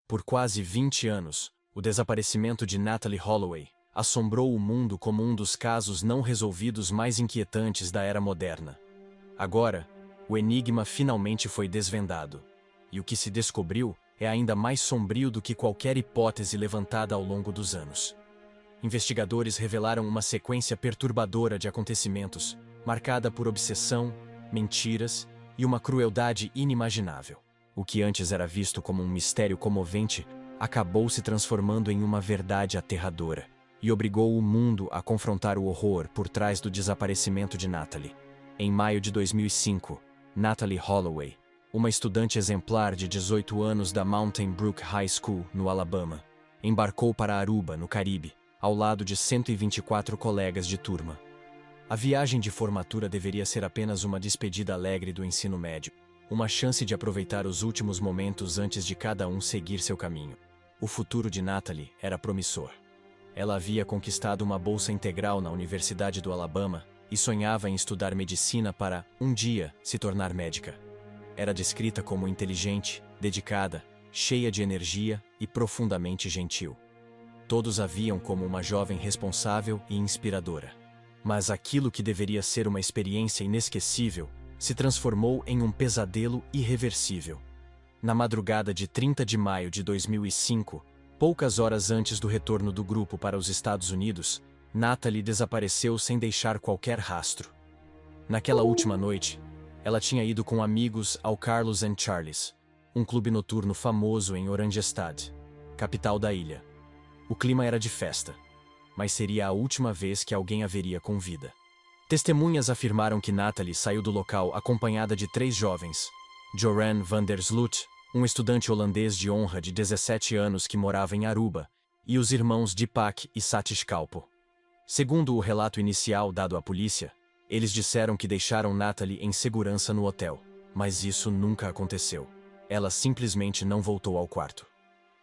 Por quase 20 anos, o desaparecimento de Natalee Holloway assombrou o mundo como um dos casos não resolvidos mais inquietantes da era moderna. Agora, o enigma finalmente foi desvendado, e o que se descobriu é ainda mais sombrio do que qualquer hipótese levantada ao longo dos anos. Investigadores revelaram uma sequência perturbadora de acontecimentos, marcada por obsessão, mentiras e uma crueldade inimaginável. O que antes era visto como um mistério comovente acabou se transformando em uma verdade aterradora e obrigou o mundo a confrontar o horror por trás do desaparecimento de Natalee. Em maio de 2005, Natalee Holloway, uma estudante exemplar de 18 anos da Mountain Brook High School, no Alabama, embarcou para Aruba, no Caribe, ao lado de 124 colegas de turma. A viagem de formatura deveria ser apenas uma despedida alegre do ensino médio, uma chance de aproveitar os últimos momentos antes de cada um seguir seu caminho. O futuro de Natalee era promissor. Ela havia conquistado uma bolsa integral na Universidade do Alabama e sonhava em estudar medicina para, um dia, se tornar médica. Era descrita como inteligente, dedicada, cheia de energia e profundamente gentil. Todos a viam como uma jovem responsável e inspiradora. Mas aquilo que deveria ser uma experiência inesquecível se transformou em um pesadelo irreversível. Na madrugada de 30 de maio de 2005, poucas horas antes do retorno do grupo para os Estados Unidos, Natalee desapareceu sem deixar qualquer rastro. Naquela última noite, ela tinha ido com amigos ao Carlos and Charlie's, um clube noturno famoso em Oranjestad, capital da ilha. O clima era de festa, mas seria a última vez que alguém a veria com vida. Testemunhas afirmaram que Natalee saiu do local acompanhada de 3 jovens: Joran van der Sloot, um estudante holandês de honra de 17 anos que morava em Aruba, e os irmãos Deepak e Satish Kalpo. Segundo o relato inicial dado à polícia, eles disseram que deixaram Natalee em segurança no hotel, mas isso nunca aconteceu. Ela simplesmente não voltou ao quarto.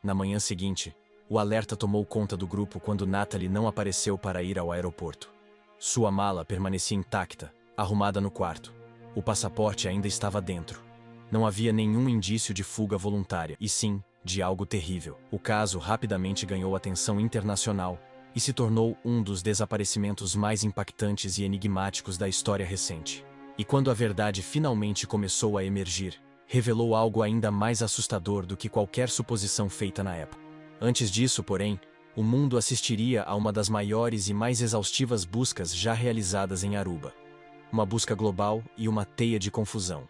Na manhã seguinte, o alerta tomou conta do grupo quando Natalee não apareceu para ir ao aeroporto. Sua mala permanecia intacta, arrumada no quarto. O passaporte ainda estava dentro. Não havia nenhum indício de fuga voluntária, e sim, de algo terrível. O caso rapidamente ganhou atenção internacional e se tornou um dos desaparecimentos mais impactantes e enigmáticos da história recente. E quando a verdade finalmente começou a emergir, revelou algo ainda mais assustador do que qualquer suposição feita na época. Antes disso, porém, o mundo assistiria a uma das maiores e mais exaustivas buscas já realizadas em Aruba. Uma busca global e uma teia de confusão.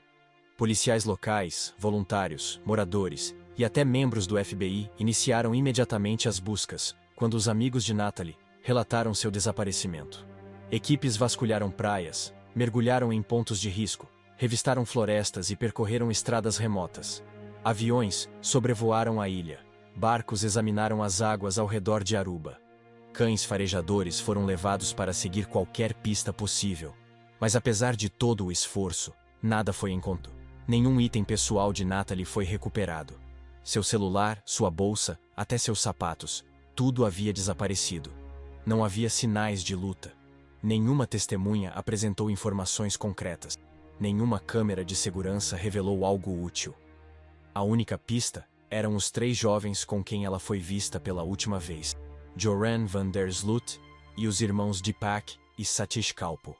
Policiais locais, voluntários, moradores e até membros do FBI iniciaram imediatamente as buscas, quando os amigos de Natalee relataram seu desaparecimento. Equipes vasculharam praias, mergulharam em pontos de risco, revistaram florestas e percorreram estradas remotas. Aviões sobrevoaram a ilha. Barcos examinaram as águas ao redor de Aruba. Cães farejadores foram levados para seguir qualquer pista possível. Mas apesar de todo o esforço, nada foi encontrado. Nenhum item pessoal de Natalee foi recuperado. Seu celular, sua bolsa, até seus sapatos, tudo havia desaparecido. Não havia sinais de luta. Nenhuma testemunha apresentou informações concretas. Nenhuma câmera de segurança revelou algo útil. A única pista eram os 3 jovens com quem ela foi vista pela última vez: Joran van der Sloot e os irmãos Deepak e Satish Kalpo.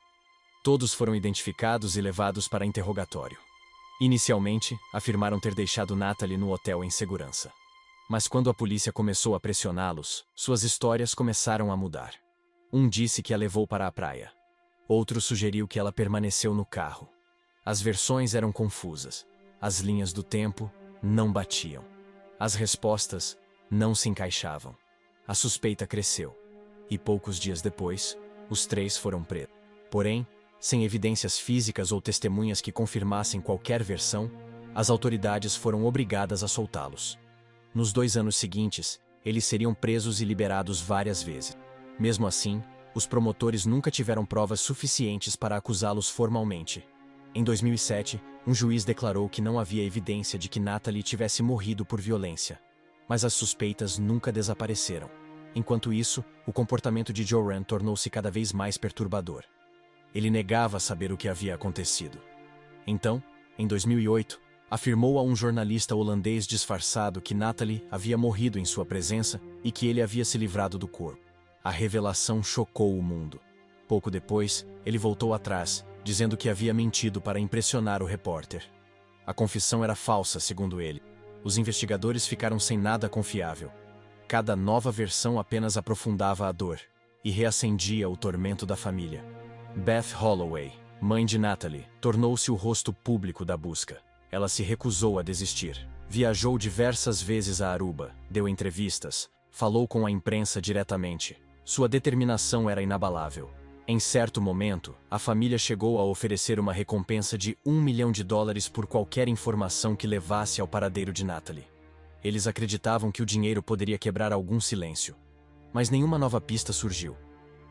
Todos foram identificados e levados para interrogatório. Inicialmente, afirmaram ter deixado Natalee no hotel em segurança. Mas quando a polícia começou a pressioná-los, suas histórias começaram a mudar. Um disse que a levou para a praia. Outro sugeriu que ela permaneceu no carro. As versões eram confusas. As linhas do tempo não batiam. As respostas não se encaixavam. A suspeita cresceu. E poucos dias depois, os 3 foram presos. Porém, sem evidências físicas ou testemunhas que confirmassem qualquer versão, as autoridades foram obrigadas a soltá-los. Nos 2 anos seguintes, eles seriam presos e liberados várias vezes. Mesmo assim, os promotores nunca tiveram provas suficientes para acusá-los formalmente. Em 2007, um juiz declarou que não havia evidência de que Natalee tivesse morrido por violência. Mas as suspeitas nunca desapareceram. Enquanto isso, o comportamento de Joran tornou-se cada vez mais perturbador. Ele negava saber o que havia acontecido. Então, em 2008, Afirmou a um jornalista holandês disfarçado que Natalie havia morrido em sua presença e que ele havia se livrado do corpo. A revelação chocou o mundo. Pouco depois, ele voltou atrás, dizendo que havia mentido para impressionar o repórter. A confissão era falsa, segundo ele. Os investigadores ficaram sem nada confiável. Cada nova versão apenas aprofundava a dor e reacendia o tormento da família. Beth Holloway, mãe de Natalie, tornou-se o rosto público da busca. Ela se recusou a desistir. Viajou diversas vezes a Aruba, deu entrevistas, falou com a imprensa diretamente. Sua determinação era inabalável. Em certo momento, a família chegou a oferecer uma recompensa de $1 milhão por qualquer informação que levasse ao paradeiro de Natalie. Eles acreditavam que o dinheiro poderia quebrar algum silêncio. Mas nenhuma nova pista surgiu.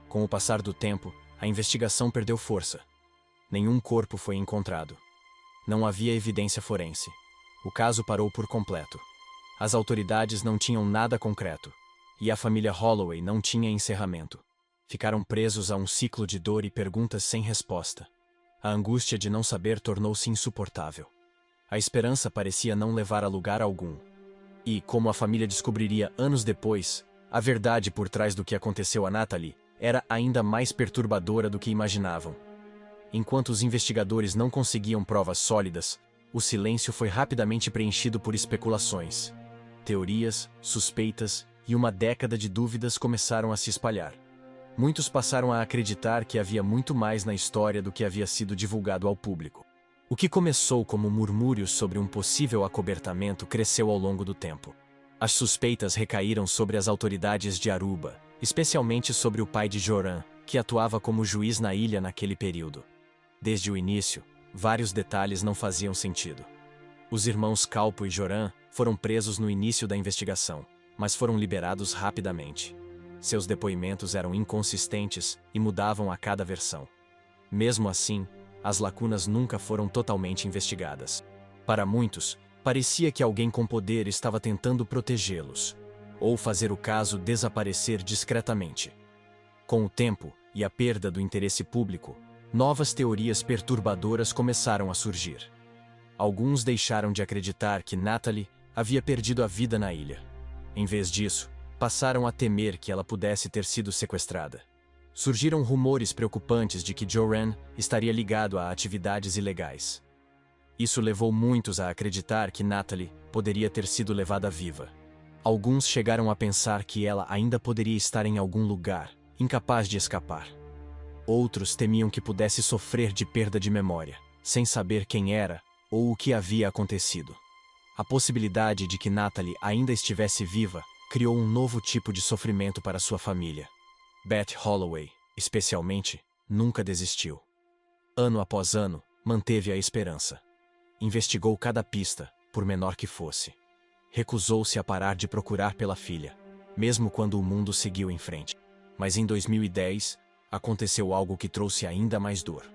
Com o passar do tempo, a investigação perdeu força. Nenhum corpo foi encontrado. Não havia evidência forense. O caso parou por completo. As autoridades não tinham nada concreto. E a família Holloway não tinha encerramento. Ficaram presos a um ciclo de dor e perguntas sem resposta. A angústia de não saber tornou-se insuportável. A esperança parecia não levar a lugar algum. E, como a família descobriria anos depois, a verdade por trás do que aconteceu a Natalie era ainda mais perturbadora do que imaginavam. Enquanto os investigadores não conseguiam provas sólidas, o silêncio foi rapidamente preenchido por especulações. Teorias, suspeitas e uma década de dúvidas começaram a se espalhar. Muitos passaram a acreditar que havia muito mais na história do que havia sido divulgado ao público. O que começou como murmúrios sobre um possível acobertamento cresceu ao longo do tempo. As suspeitas recaíram sobre as autoridades de Aruba, especialmente sobre o pai de Joran, que atuava como juiz na ilha naquele período. Desde o início, vários detalhes não faziam sentido. Os irmãos Calpo e Joran foram presos no início da investigação, mas foram liberados rapidamente. Seus depoimentos eram inconsistentes e mudavam a cada versão. Mesmo assim, as lacunas nunca foram totalmente investigadas. Para muitos, parecia que alguém com poder estava tentando protegê-los, ou fazer o caso desaparecer discretamente. Com o tempo e a perda do interesse público, novas teorias perturbadoras começaram a surgir. Alguns deixaram de acreditar que Natalie havia perdido a vida na ilha. Em vez disso, passaram a temer que ela pudesse ter sido sequestrada. Surgiram rumores preocupantes de que Joran estaria ligado a atividades ilegais. Isso levou muitos a acreditar que Natalie poderia ter sido levada viva. Alguns chegaram a pensar que ela ainda poderia estar em algum lugar, incapaz de escapar. Outros temiam que pudesse sofrer de perda de memória, sem saber quem era ou o que havia acontecido. A possibilidade de que Natalie ainda estivesse viva criou um novo tipo de sofrimento para sua família. Beth Holloway, especialmente, nunca desistiu. Ano após ano, manteve a esperança. Investigou cada pista, por menor que fosse. Recusou-se a parar de procurar pela filha, mesmo quando o mundo seguiu em frente. Mas em 2010, aconteceu algo que trouxe ainda mais dor.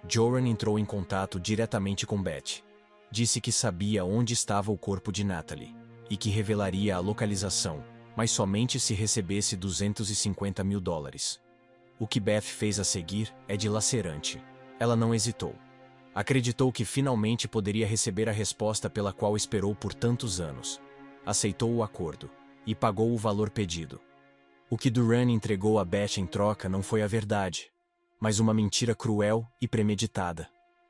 Joran entrou em contato diretamente com Beth. Disse que sabia onde estava o corpo de Natalie e que revelaria a localização, mas somente se recebesse $250 mil. O que Beth fez a seguir é dilacerante. Ela não hesitou. Acreditou que finalmente poderia receber a resposta pela qual esperou por tantos anos. Aceitou o acordo e pagou o valor pedido. O que Duran entregou a Beth em troca não foi a verdade, mas uma mentira cruel e premeditada.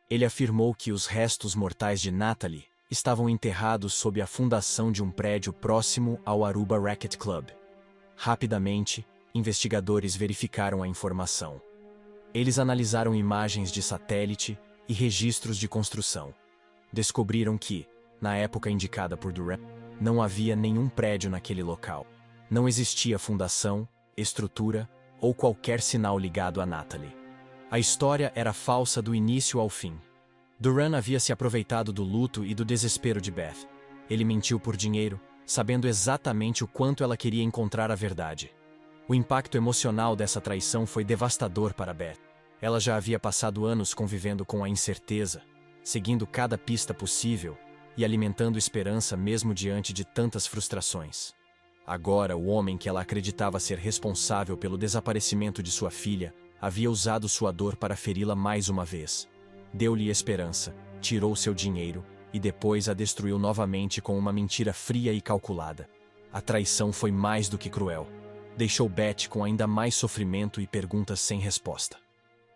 Ele afirmou que os restos mortais de Natalie estavam enterrados sob a fundação de um prédio próximo ao Aruba Racquet Club. Rapidamente, investigadores verificaram a informação. Eles analisaram imagens de satélite e registros de construção. Descobriram que, na época indicada por Duran, não havia nenhum prédio naquele local. Não existia fundação, estrutura ou qualquer sinal ligado a Natalie. A história era falsa do início ao fim. Duran havia se aproveitado do luto e do desespero de Beth. Ele mentiu por dinheiro, sabendo exatamente o quanto ela queria encontrar a verdade. O impacto emocional dessa traição foi devastador para Beth. Ela já havia passado anos convivendo com a incerteza, seguindo cada pista possível e alimentando esperança mesmo diante de tantas frustrações. Agora, o homem que ela acreditava ser responsável pelo desaparecimento de sua filha havia usado sua dor para feri-la mais uma vez. Deu-lhe esperança, tirou seu dinheiro e depois a destruiu novamente com uma mentira fria e calculada. A traição foi mais do que cruel. Deixou Beth com ainda mais sofrimento e perguntas sem resposta.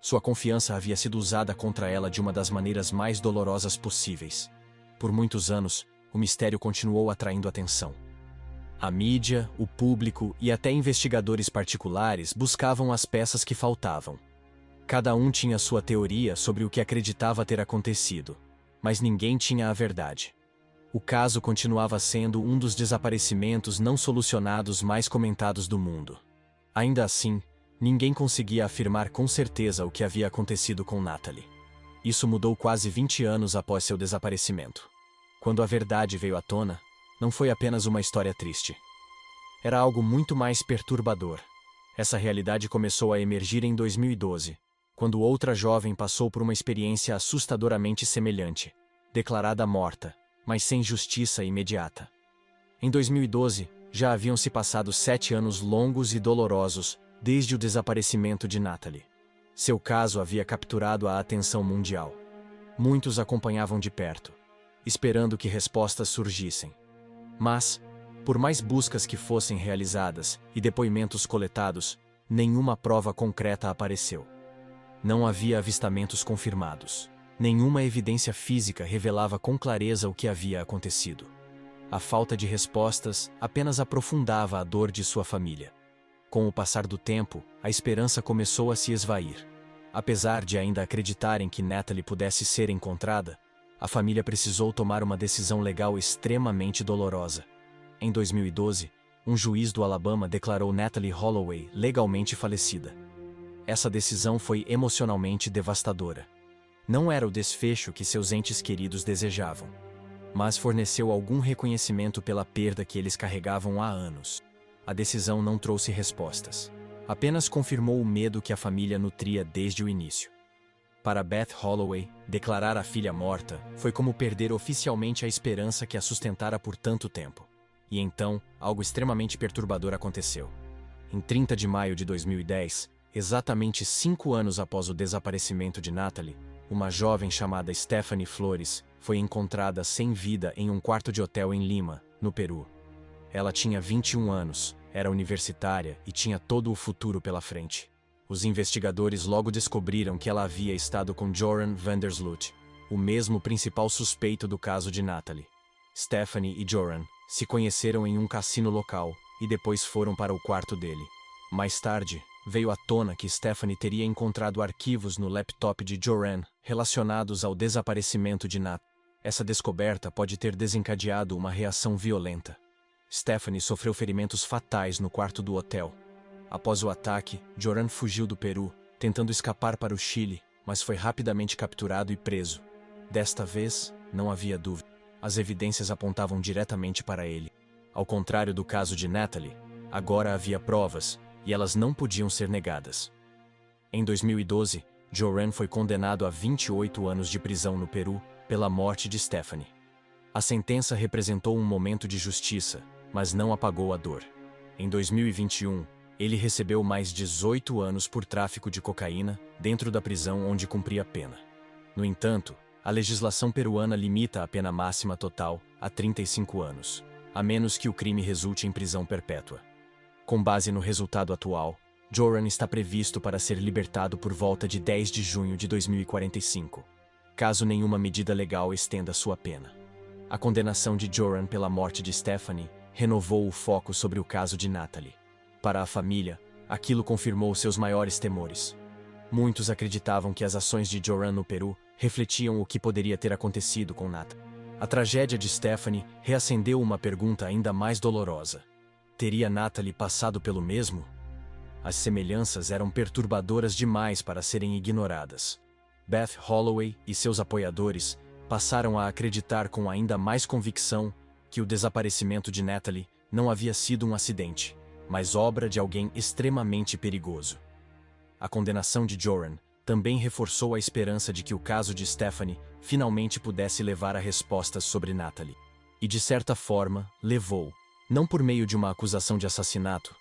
Sua confiança havia sido usada contra ela de uma das maneiras mais dolorosas possíveis. Por muitos anos, o mistério continuou atraindo atenção. A mídia, o público e até investigadores particulares buscavam as peças que faltavam. Cada um tinha sua teoria sobre o que acreditava ter acontecido, mas ninguém tinha a verdade. O caso continuava sendo um dos desaparecimentos não solucionados mais comentados do mundo. Ainda assim, ninguém conseguia afirmar com certeza o que havia acontecido com Natalie. Isso mudou quase 20 anos após seu desaparecimento. Quando a verdade veio à tona, não foi apenas uma história triste. Era algo muito mais perturbador. Essa realidade começou a emergir em 2012, quando outra jovem passou por uma experiência assustadoramente semelhante, declarada morta, mas sem justiça imediata. Em 2012, já haviam se passado 7 anos longos e dolorosos desde o desaparecimento de Natalie. Seu caso havia capturado a atenção mundial. Muitos acompanhavam de perto, esperando que respostas surgissem. Mas, por mais buscas que fossem realizadas e depoimentos coletados, nenhuma prova concreta apareceu. Não havia avistamentos confirmados. Nenhuma evidência física revelava com clareza o que havia acontecido. A falta de respostas apenas aprofundava a dor de sua família. Com o passar do tempo, a esperança começou a se esvair. Apesar de ainda acreditarem que Natalie pudesse ser encontrada, a família precisou tomar uma decisão legal extremamente dolorosa. Em 2012, um juiz do Alabama declarou Natalie Holloway legalmente falecida. Essa decisão foi emocionalmente devastadora. Não era o desfecho que seus entes queridos desejavam, mas forneceu algum reconhecimento pela perda que eles carregavam há anos. A decisão não trouxe respostas. Apenas confirmou o medo que a família nutria desde o início. Para Beth Holloway, declarar a filha morta foi como perder oficialmente a esperança que a sustentara por tanto tempo. E então, algo extremamente perturbador aconteceu. Em 30 de maio de 2010, exatamente 5 anos após o desaparecimento de Natalie, uma jovem chamada Stephanie Flores foi encontrada sem vida em um quarto de hotel em Lima, no Peru. Ela tinha 21 anos, era universitária e tinha todo o futuro pela frente. Os investigadores logo descobriram que ela havia estado com Joran Vandersloot, o mesmo principal suspeito do caso de Natalie. Stephanie e Joran se conheceram em um cassino local e depois foram para o quarto dele. Mais tarde, veio à tona que Stephanie teria encontrado arquivos no laptop de Joran relacionados ao desaparecimento de Natalie. Essa descoberta pode ter desencadeado uma reação violenta. Stephanie sofreu ferimentos fatais no quarto do hotel. Após o ataque, Joran fugiu do Peru, tentando escapar para o Chile, mas foi rapidamente capturado e preso. Desta vez, não havia dúvida. As evidências apontavam diretamente para ele. Ao contrário do caso de Natalie, agora havia provas, e elas não podiam ser negadas. Em 2012, Joran foi condenado a 28 anos de prisão no Peru pela morte de Stephanie. A sentença representou um momento de justiça, mas não apagou a dor. Em 2021, ele recebeu mais 18 anos por tráfico de cocaína dentro da prisão onde cumpria a pena. No entanto, a legislação peruana limita a pena máxima total a 35 anos, a menos que o crime resulte em prisão perpétua. Com base no resultado atual, Joran está previsto para ser libertado por volta de 10 de junho de 2045, caso nenhuma medida legal estenda sua pena. A condenação de Joran pela morte de Stephanie renovou o foco sobre o caso de Natalie. Para a família, aquilo confirmou seus maiores temores. Muitos acreditavam que as ações de Joran no Peru refletiam o que poderia ter acontecido com Natalie. A tragédia de Stephanie reacendeu uma pergunta ainda mais dolorosa. Teria Natalie passado pelo mesmo? As semelhanças eram perturbadoras demais para serem ignoradas. Beth Holloway e seus apoiadores passaram a acreditar com ainda mais convicção que o desaparecimento de Natalie não havia sido um acidente, mas obra de alguém extremamente perigoso. A condenação de Joran também reforçou a esperança de que o caso de Stephanie finalmente pudesse levar a respostas sobre Natalie. E de certa forma, levou, não por meio de uma acusação de assassinato,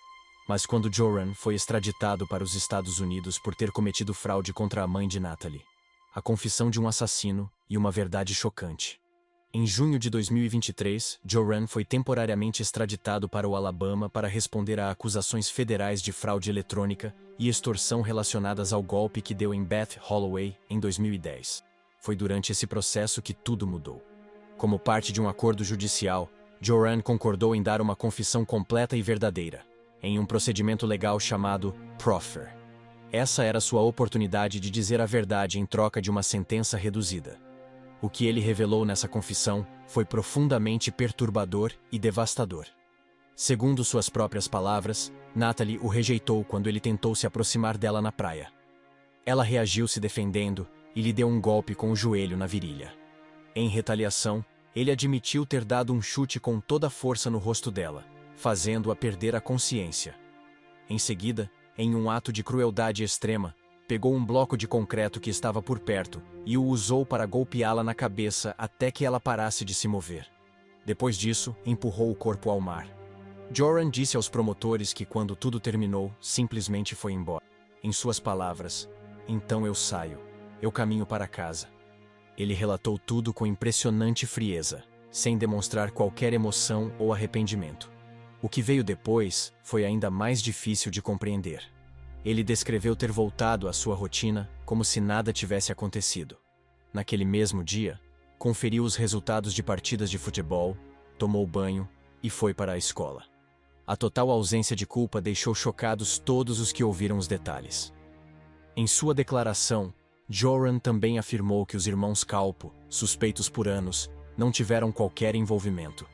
mas quando Joran foi extraditado para os Estados Unidos por ter cometido fraude contra a mãe de Natalie. A confissão de um assassino e uma verdade chocante. Em junho de 2023, Joran foi temporariamente extraditado para o Alabama para responder a acusações federais de fraude eletrônica e extorsão relacionadas ao golpe que deu em Beth Holloway em 2010. Foi durante esse processo que tudo mudou. Como parte de um acordo judicial, Joran concordou em dar uma confissão completa e verdadeira, em um procedimento legal chamado proffer. Essa era sua oportunidade de dizer a verdade em troca de uma sentença reduzida. O que ele revelou nessa confissão foi profundamente perturbador e devastador. Segundo suas próprias palavras, Natalie o rejeitou quando ele tentou se aproximar dela na praia. Ela reagiu se defendendo e lhe deu um golpe com o joelho na virilha. Em retaliação, ele admitiu ter dado um chute com toda a força no rosto dela, fazendo-a perder a consciência. Em seguida, em um ato de crueldade extrema, pegou um bloco de concreto que estava por perto e o usou para golpeá-la na cabeça até que ela parasse de se mover. Depois disso, empurrou o corpo ao mar. Joran disse aos promotores que quando tudo terminou, simplesmente foi embora. Em suas palavras, "Então eu saio. Eu caminho para casa." Ele relatou tudo com impressionante frieza, sem demonstrar qualquer emoção ou arrependimento. O que veio depois foi ainda mais difícil de compreender. Ele descreveu ter voltado à sua rotina como se nada tivesse acontecido. Naquele mesmo dia, conferiu os resultados de partidas de futebol, tomou banho e foi para a escola. A total ausência de culpa deixou chocados todos os que ouviram os detalhes. Em sua declaração, Joran também afirmou que os irmãos Kalpoe, suspeitos por anos, não tiveram qualquer envolvimento.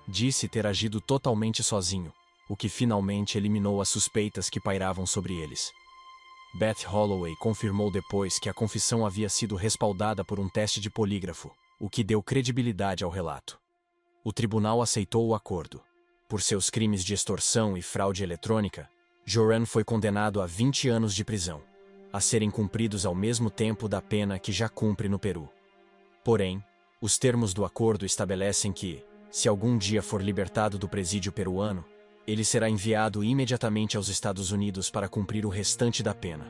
Disse ter agido totalmente sozinho, o que finalmente eliminou as suspeitas que pairavam sobre eles. Beth Holloway confirmou depois que a confissão havia sido respaldada por um teste de polígrafo, o que deu credibilidade ao relato. O tribunal aceitou o acordo. Por seus crimes de extorsão e fraude eletrônica, Joran foi condenado a 20 anos de prisão, a serem cumpridos ao mesmo tempo da pena que já cumpre no Peru. Porém, os termos do acordo estabelecem que, se algum dia for libertado do presídio peruano, ele será enviado imediatamente aos Estados Unidos para cumprir o restante da pena.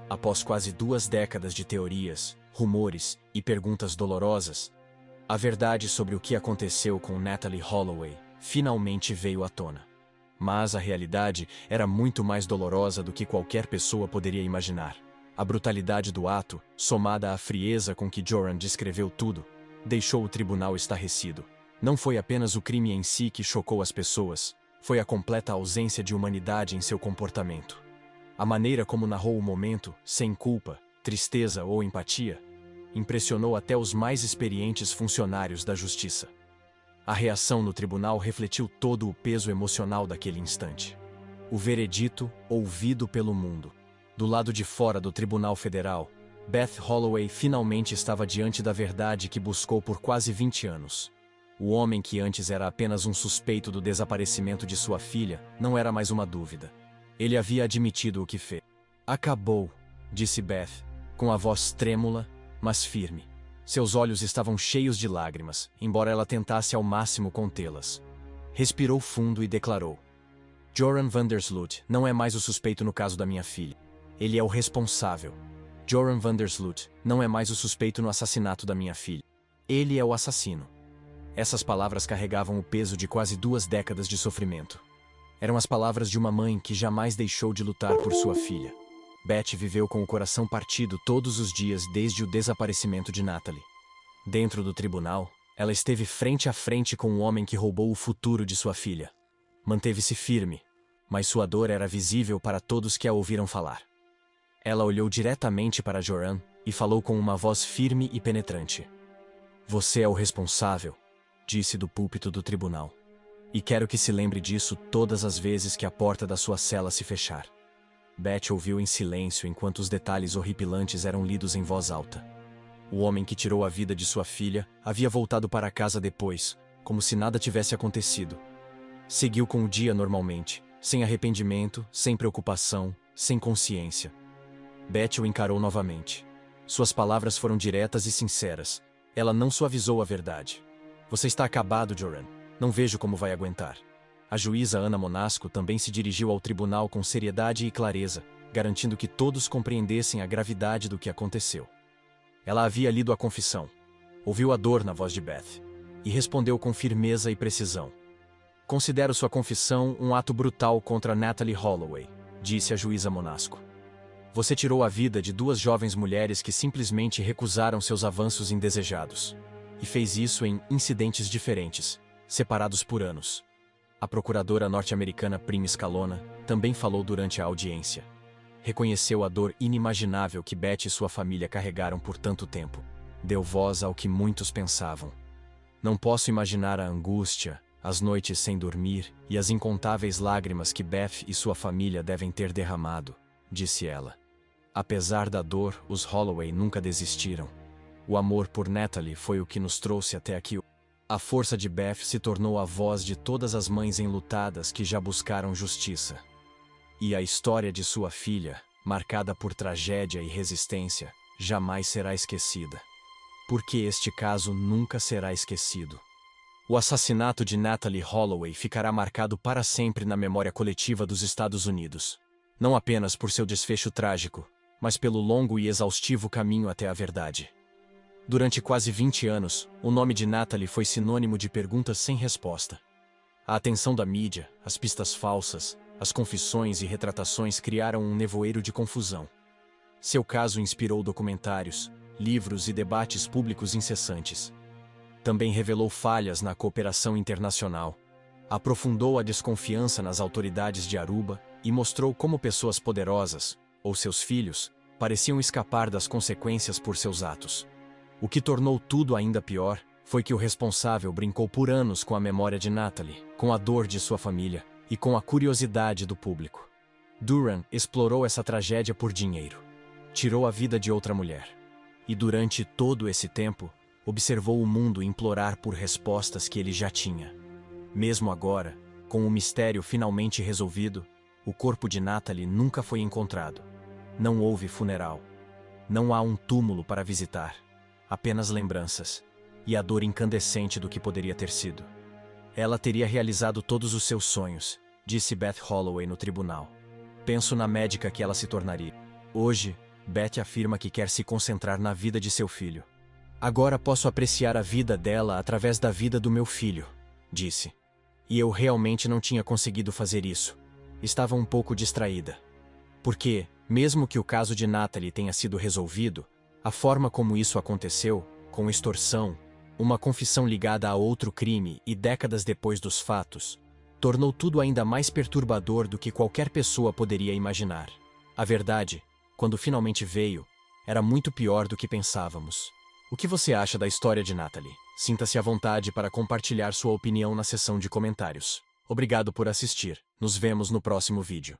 Após quase 2 décadas de teorias, rumores e perguntas dolorosas, a verdade sobre o que aconteceu com Natalie Holloway finalmente veio à tona. Mas a realidade era muito mais dolorosa do que qualquer pessoa poderia imaginar. A brutalidade do ato, somada à frieza com que Joran descreveu tudo, deixou o tribunal estarrecido. Não foi apenas o crime em si que chocou as pessoas, foi a completa ausência de humanidade em seu comportamento. A maneira como narrou o momento, sem culpa, tristeza ou empatia, impressionou até os mais experientes funcionários da justiça. A reação no tribunal refletiu todo o peso emocional daquele instante. O veredito, ouvido pelo mundo. Do lado de fora do Tribunal Federal, Beth Holloway finalmente estava diante da verdade que buscou por quase 20 anos. O homem que antes era apenas um suspeito do desaparecimento de sua filha não era mais uma dúvida. Ele havia admitido o que fez. "Acabou", disse Beth, com a voz trêmula, mas firme. Seus olhos estavam cheios de lágrimas, embora ela tentasse ao máximo contê-las. Respirou fundo e declarou: "Joran Vandersloot não é mais o suspeito no caso da minha filha. Ele é o responsável. Joran Vandersloot não é mais o suspeito no assassinato da minha filha. Ele é o assassino." Essas palavras carregavam o peso de quase 2 décadas de sofrimento. Eram as palavras de uma mãe que jamais deixou de lutar por sua filha. Beth viveu com o coração partido todos os dias desde o desaparecimento de Natalie. Dentro do tribunal, ela esteve frente a frente com o homem que roubou o futuro de sua filha. Manteve-se firme, mas sua dor era visível para todos que a ouviram falar. Ela olhou diretamente para Joran e falou com uma voz firme e penetrante. "Você é o responsável", disse do púlpito do tribunal. "E quero que se lembre disso todas as vezes que a porta da sua cela se fechar." Beth ouviu em silêncio enquanto os detalhes horripilantes eram lidos em voz alta. O homem que tirou a vida de sua filha havia voltado para casa depois, como se nada tivesse acontecido. Seguiu com o dia normalmente, sem arrependimento, sem preocupação, sem consciência. Beth o encarou novamente. Suas palavras foram diretas e sinceras. Ela não suavizou a verdade. "Você está acabado, Joran. Não vejo como vai aguentar." A juíza Ana Monasco também se dirigiu ao tribunal com seriedade e clareza, garantindo que todos compreendessem a gravidade do que aconteceu. Ela havia lido a confissão. Ouviu a dor na voz de Beth. e respondeu com firmeza e precisão. Considero sua confissão um ato brutal contra Natalie Holloway, disse a juíza Monasco. Você tirou a vida de duas jovens mulheres que simplesmente recusaram seus avanços indesejados. E fez isso em incidentes diferentes, separados por anos. A procuradora norte-americana Prim Scalona também falou durante a audiência. Reconheceu a dor inimaginável que Beth e sua família carregaram por tanto tempo. Deu voz ao que muitos pensavam. Não posso imaginar a angústia, as noites sem dormir e as incontáveis lágrimas que Beth e sua família devem ter derramado, disse ela. Apesar da dor, os Holloway nunca desistiram. O amor por Natalie foi o que nos trouxe até aqui. A força de Beth se tornou a voz de todas as mães enlutadas que já buscaram justiça. E a história de sua filha, marcada por tragédia e resistência, jamais será esquecida. Porque este caso nunca será esquecido. O assassinato de Natalie Holloway ficará marcado para sempre na memória coletiva dos Estados Unidos. Não apenas por seu desfecho trágico, mas pelo longo e exaustivo caminho até a verdade. Durante quase 20 anos, o nome de Natalie foi sinônimo de perguntas sem resposta. A atenção da mídia, as pistas falsas, as confissões e retratações criaram um nevoeiro de confusão. Seu caso inspirou documentários, livros e debates públicos incessantes. Também revelou falhas na cooperação internacional, aprofundou a desconfiança nas autoridades de Aruba e mostrou como pessoas poderosas, ou seus filhos, pareciam escapar das consequências por seus atos. O que tornou tudo ainda pior foi que o responsável brincou por anos com a memória de Natalie, com a dor de sua família e com a curiosidade do público. Duran explorou essa tragédia por dinheiro. Tirou a vida de outra mulher. E durante todo esse tempo, observou o mundo implorar por respostas que ele já tinha. Mesmo agora, com o mistério finalmente resolvido, o corpo de Natalie nunca foi encontrado. Não houve funeral. Não há um túmulo para visitar. Apenas lembranças. E a dor incandescente do que poderia ter sido. Ela teria realizado todos os seus sonhos, disse Beth Holloway no tribunal. Penso na médica que ela se tornaria. Hoje, Beth afirma que quer se concentrar na vida de seu filho. Agora posso apreciar a vida dela através da vida do meu filho, disse. E eu realmente não tinha conseguido fazer isso. Estava um pouco distraída. Porque, mesmo que o caso de Natalie tenha sido resolvido, a forma como isso aconteceu, com extorsão, uma confissão ligada a outro crime e décadas depois dos fatos, tornou tudo ainda mais perturbador do que qualquer pessoa poderia imaginar. A verdade, quando finalmente veio, era muito pior do que pensávamos. O que você acha da história de Natalie? Sinta-se à vontade para compartilhar sua opinião na seção de comentários. Obrigado por assistir. Nos vemos no próximo vídeo.